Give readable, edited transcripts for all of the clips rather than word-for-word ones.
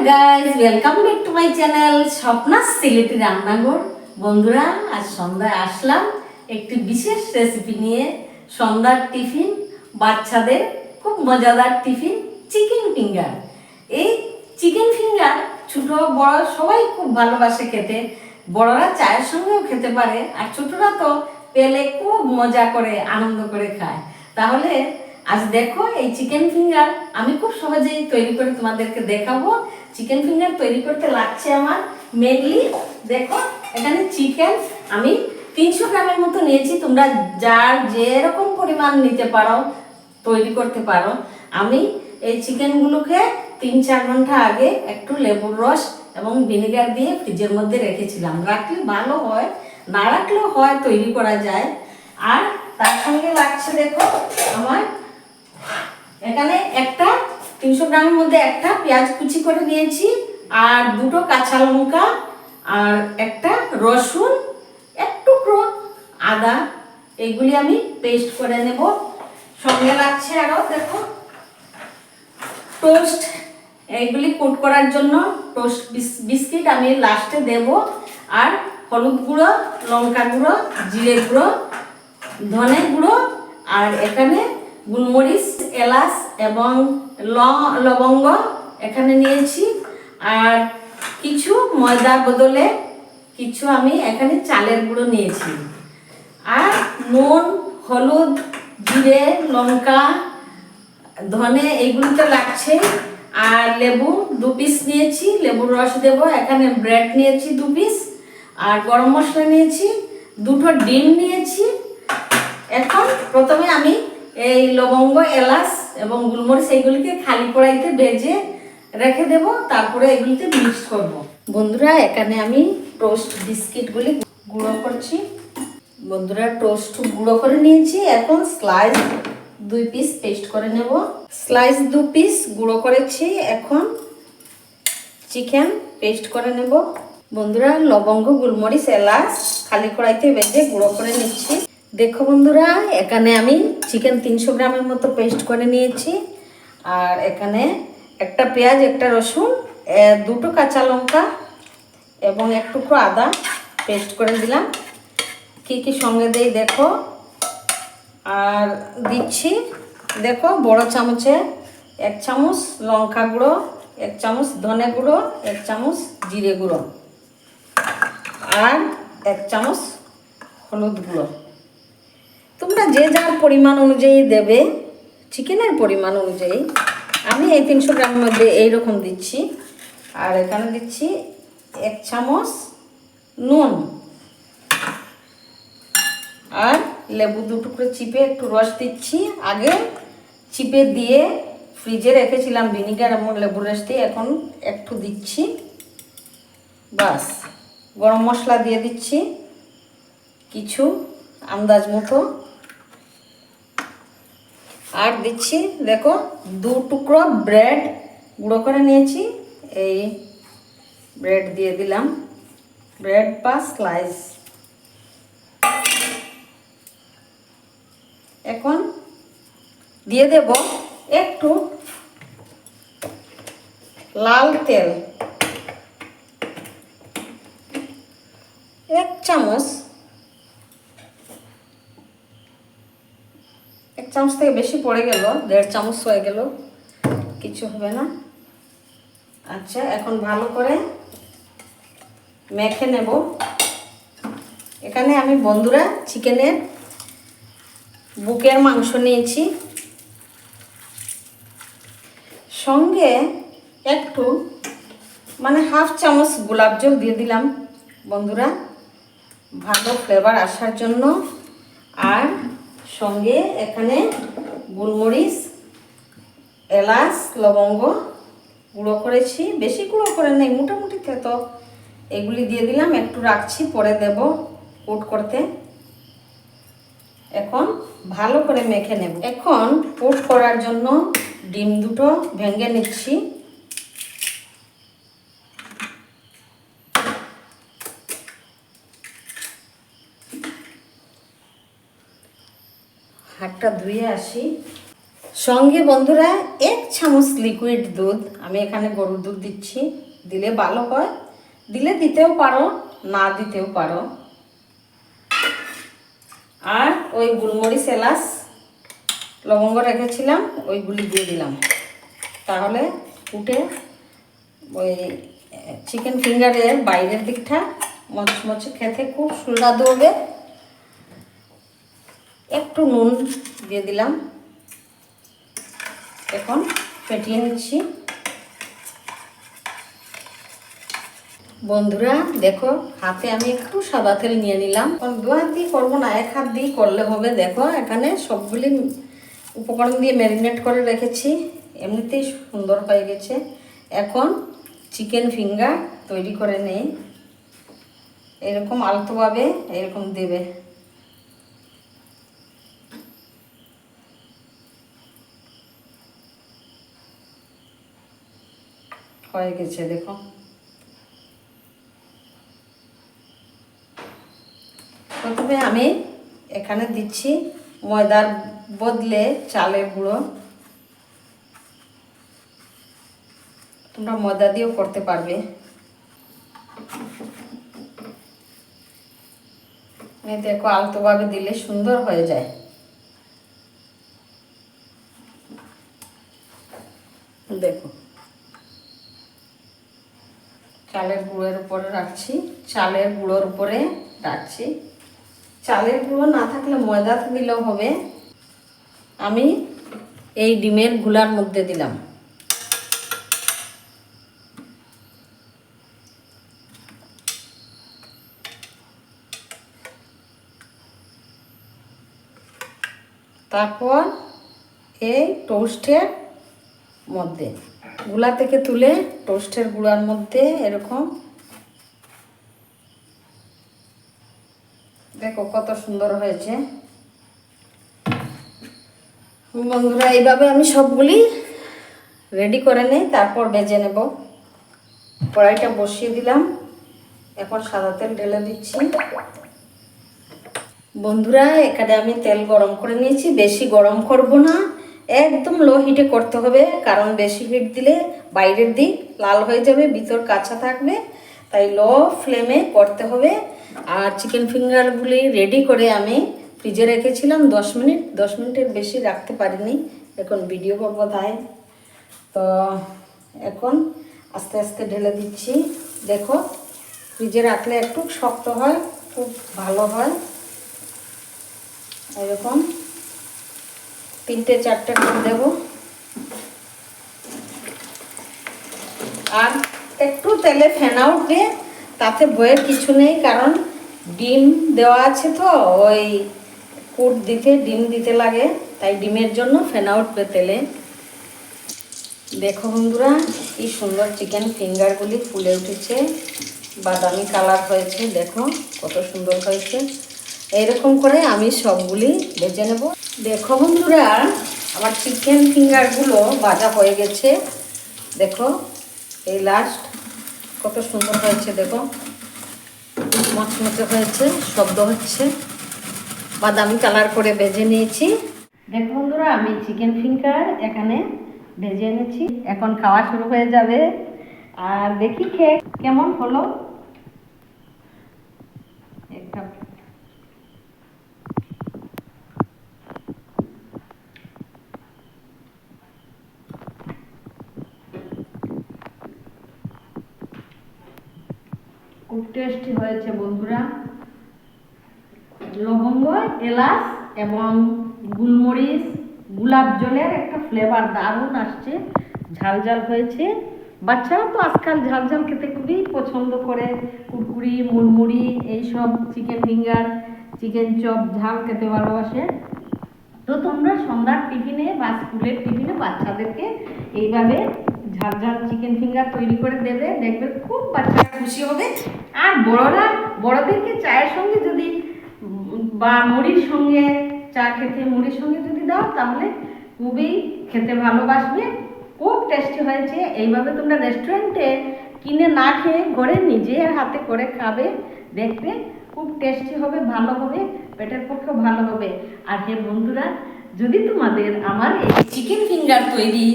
Guys, welcome back to my channel Swapna's Sylheti রান্নাঘর। বন্ধুরা, আজ সন্ধ্যায় আসলাম একটি বিশেষ রেসিপি নিয়ে। সন্ধ্যার টিফিন, বাচ্চাদের খুব মজাদার টিফিন, চিকেন ফিঙ্গার। এই চিকেন ফিঙ্গার ছোট বড় সবাই খুব ভালোবাসে খেতে। বড়রা চায়ের সঙ্গেও খেতে পারে, আর ছোটরা তো পেলে খুব মজা করে আনন্দ করে খায়। তাহলে আজ দেখো এই চিকেন ফিঙ্গার আমি খুব সহজেই তৈরি করে তোমাদেরকে দেখাবো। চিকেন ফিঙ্গার তৈরি করতে লাগছে আমার মেনলি, দেখো এখানে চিকেন আমি 300 গ্রামের মতো নিয়েছি। তোমরা যার যেরকম পরিমাণ নিতে পারো তৈরি করতে পারো। আমি এই চিকেনগুলোকে 3-4 ঘন্টা আগে একটু লেবুর রস এবং ভিনেগার দিয়ে ফ্রিজের মধ্যে রেখেছিলাম। রাখলে ভালো হয়, না রাখলেও হয়, তৈরি করা যায়। আর তার সঙ্গে লাগছে দেখো আমার এখানে একটা 300 গ্রামের মধ্যে একটা পেঁয়াজ কুচি করে নিয়েছি, আর 2টো কাঁচা লঙ্কা, আর একটা রসুন, এক টুকরো আদা, এইগুলি আমি পেস্ট করে নেব। সঙ্গে লাগছে আরো দেখো টোস্ট, এইগুলি কোট করার জন্য টোস্ট বিস্কিট আমি লাস্টে দেব। আর হলুদ গুঁড়ো, লঙ্কা গুঁড়ো, জিরে গুঁড়ো, ধনে গুঁড়ো, আর এখানে গোলমরিচ, এলাচ এবং লবঙ্গ এখানে নিয়েছি। আর কিছু ময়দার বদলে কিছু আমি এখানে চালের গুঁড়ো নিয়েছি। আর নুন, হলুদ, জিরে, লঙ্কা, ধনে এইগুলো তো লাগছে। আর লেবু 2 পিস নিয়েছি, লেবুর রস দেব। এখানে ব্রেড নিয়েছি 2 পিস, আর গরম মশলা নিয়েছি, 2টো ডিম নিয়েছি। এখন প্রথমে আমি এই লবঙ্গ, এলাচ এবং গোলমরিচ এইগুলিকে খালি কড়াইতে ভেজে রেখে দেব, তারপরে এগুলিতে মিক্স করব। বন্ধুরা, এখানে আমি টোস্ট বিস্কিটগুলি গুঁড়ো করছি। বন্ধুরা, টোস্ট গুঁড়ো করে নিয়েছি। এখন স্লাইস 2 পিস পেস্ট করে নেব। স্লাইস 2 পিস গুঁড়ো করেছি। এখন চিকেন পেস্ট করে নেব। বন্ধুরা, লবঙ্গ, গোলমরিচ, এলাচ খালি কড়াইতে ভেজে গুঁড়ো করে নিচ্ছি। দেখো বন্ধুরা, এখানে আমি চিকেন 300 গ্রামের মতো পেস্ট করে নিয়েছি। আর এখানে একটা পেঁয়াজ, একটা রসুন, 2টো কাঁচা লঙ্কা এবং এক টুকরো আদা পেস্ট করে দিলাম। কি কি সঙ্গে দেই দেখো। আর দিচ্ছি দেখো বড় চামচে 1 চামচ লঙ্কা গুঁড়ো, 1 চামচ ধনে গুঁড়ো, 1 চামচ জিরে গুঁড়ো, আর 1 চামচ হলুদ গুঁড়ো। তোমরা যে যার পরিমাণ অনুযায়ী দেবে, চিকেনের পরিমাণ অনুযায়ী। আমি এই 300 গ্রামের মধ্যে এইরকম দিচ্ছি। আর এখানে দিচ্ছি 1 চামচ নুন, আর লেবু 2 টুকরো চিপে একটু রস দিচ্ছি। আগে চিপে দিয়ে ফ্রিজে রেখেছিলাম ভিনিগার এবং লেবুর রস দিয়ে, এখন একটু দিচ্ছি। বাস, গরম মশলা দিয়ে দিচ্ছি কিছু আন্দাজ মতো। আর দিচ্ছি দেখো 2 টুকরো ব্রেড গুঁড়ো করে নিয়েছি, এই ব্রেড দিয়ে দিলাম, ব্রেড বা স্লাইস। এখন দিয়ে দেব একটু লাল তেল, 1 চামচ, 1 চামচ থেকে বেশি পড়ে গেল, 1.5 চামচ হয়ে গেল, কিছু হবে না। আচ্ছা, এখন ভালো করে মেখে নেব। এখানে আমি বন্ধুরা চিকেনের বুকের মাংস নিয়েছি, সঙ্গে একটু মানে 1/2 চামচ গোলাপ জল দিয়ে দিলাম বন্ধুরা, ভালো ফ্লেভার আসার জন্য। আর সঙ্গে এখানে গোলমরিচ, এলাচ, লবঙ্গ গুঁড়ো করেছি, বেশি গুঁড়ো করে নেই, মোটামুটি তো এগুলি দিয়ে দিলাম। একটু রাখছি, পরে দেব কোট করতে। এখন ভালো করে মেখে নেব। এখন কোট করার জন্য ডিম 2টো ভেঙে নিচ্ছি। হাতটা ধুয়ে আসি। সঙ্গে বন্ধুরা 1 চামচ লিকুইড দুধ আমি এখানে গরুর দুধ দিচ্ছি, দিলে ভালো হয়, দিলে দিতেও পারো, না দিতেও পারো। আর ওই গোলমরিচ এলাচ লবঙ্গ রেখেছিলাম ওইগুলি দিয়ে দিলাম, তাহলে উঠে ওই চিকেন ফিঙ্গারের বাইরের দিকটা মচমচে খেতে খুব সুস্বাদু হবে। একটু নুন দিয়ে দিলাম, এখন ফেটিয়ে নিচ্ছি। বন্ধুরা দেখো, হাতে আমি একটু সাদা তেল নিয়ে নিলাম, দু হাত দিয়ে করবো না, এক হাত দিয়ে করলে হবে। দেখো এখানে সবগুলি উপকরণ দিয়ে ম্যারিনেট করে রেখেছি, এমনিতেই সুন্দর হয়ে গেছে। এখন চিকেন ফিঙ্গার তৈরি করে নেই, এরকম আলতোভাবে এরকম দেবে। হয়ে গেছে দেখো। প্রথমে আমি এখানে দিচ্ছি ময়দার বদলে চালের গুঁড়ো, তোমরা ময়দা দিয়েও করতে পারবে। দেখো আলতোভাবে দিলে সুন্দর হয়ে যায়। দেখো চালের গুঁড়োর উপরে রাখছি, চালের গুঁড়োর উপরে রাখছি। চালের গুঁড়ো না থাকলে ময়দা দিলেও হবে। আমি এই ডিমের গুলার মধ্যে দিলাম, তারপর এই টোস্টের মধ্যে গুলা থেকে তুলে টোস্টের গুঁড়ার মধ্যে এরকম, দেখো কত সুন্দর হয়েছে। বন্ধুরা এইভাবে আমি সবগুলি রেডি করে নেই, তারপর ভেজে নেব। কড়াইটা বসিয়ে দিলাম, এখন সাদা তেল ঢেলে দিচ্ছি। বন্ধুরা এখানে আমি তেল গরম করে নিয়েছি, বেশি গরম করব না, একদম লো হিটে করতে হবে, কারণ বেশি হিট দিলে বাইরের দিক লাল হয়ে যাবে, ভিতর কাঁচা থাকবে, তাই লো ফ্লেমে করতে হবে। আর চিকেন ফিঙ্গারগুলি রেডি করে আমি ফ্রিজে রেখেছিলাম 10 মিনিট, 10 মিনিটের বেশি রাখতে পারিনি, এখন ভিডিও করবো তাই। তো এখন আস্তে আস্তে ঢেলে দিচ্ছি। দেখো ফ্রিজে রাখলে একটু শক্ত হয়, খুব ভালো হয়। এরকম 3-4টে করে দেব। আর একটু তেলে ফেনা উঠবে, তাতে ভয়ের কিছু নেই, কারণ ডিম দেওয়া আছে তো, ওই কুট দিতে ডিম দিতে লাগে, তাই ডিমের জন্য ফেনা উঠবে তেলে। দেখো বন্ধুরা কি সুন্দর চিকেন ফিঙ্গারগুলি ফুলে উঠেছে, বাদামি কালার হয়েছে, দেখো কত সুন্দর হয়েছে। এইরকম করে আমি সবগুলি ভেজে নেব। দেখো বন্ধুরা আমার চিকেন ফিঙ্গারগুলো ভাজা হয়ে গেছে, দেখো এই লাস্ট কত সুন্দর হয়েছে, দেখো মচমচে হয়েছে, শব্দ হচ্ছে, বাদামি কালার করে ভেজে নিয়েছি। দেখো বন্ধুরা আমি চিকেন ফিঙ্গার এখানে ভেজে এনেছি, এখন খাওয়া শুরু হয়ে যাবে। আর দেখি খেয়ে কেমন হলো। একটা খুব টেস্টি হয়েছে বন্ধুরা, লবঙ্গ এলাচ এবং গোলমরিচ গোলাপ জলের একটা ফ্লেভার দারুণ আসছে, ঝাল ঝাল হয়েছে। বাচ্চারা তো আজকাল ঝাল ঝাল খেতে খুবই পছন্দ করে, কুরকুরি মুড়মুড়ি এইসব চিকেন ফিঙ্গার চিকেন চপ ঝাল খেতে ভালোবাসে। তো তোমরা সন্ধ্যার টিফিনে বা স্কুলের টিফিনে বাচ্চাদেরকে এইভাবে ঝাল ঝাল চিকেন ফিঙ্গার তৈরি করে দেবে, দেখবে খুব বাচ্চারা খুশি হবে। আর বড়দেরকে চায়ের সঙ্গে যদি বা মুড়ির সঙ্গে চা খেতে মুড়ির সঙ্গে যদি দাও, তাহলে খুবই খেতে ভালোবাসবে, খুব টেস্টি হয়েছে। এইভাবে তোমরা রেস্টুরেন্টে কিনে না খেয়ে ঘরে নিজের হাতে করে খাবে, দেখবে খুব টেস্টি হবে, ভালো হবে, পেটের পক্ষে ভালো হবে। আর হে বন্ধুরা, যদি তোমাদের আমার এই চিকেন ফিঙ্গার তৈরি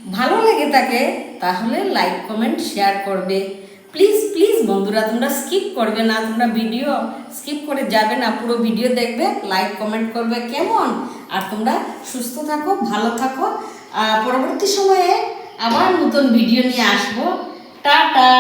ভালো লেগে থাকে তাহলে লাইক কমেন্ট শেয়ার করবে। প্লিজ প্লিজ বন্ধুরা, তোমরা স্কিপ করবে না, তোমরা ভিডিও স্কিপ করে যাবে না, পুরো ভিডিও দেখবে, লাইক কমেন্ট করবে, কেমন? আর তোমরা সুস্থ থাকো, ভালো থাকো। পরবর্তী সময়ে আবার নতুন ভিডিও নিয়ে আসবো। টাটা।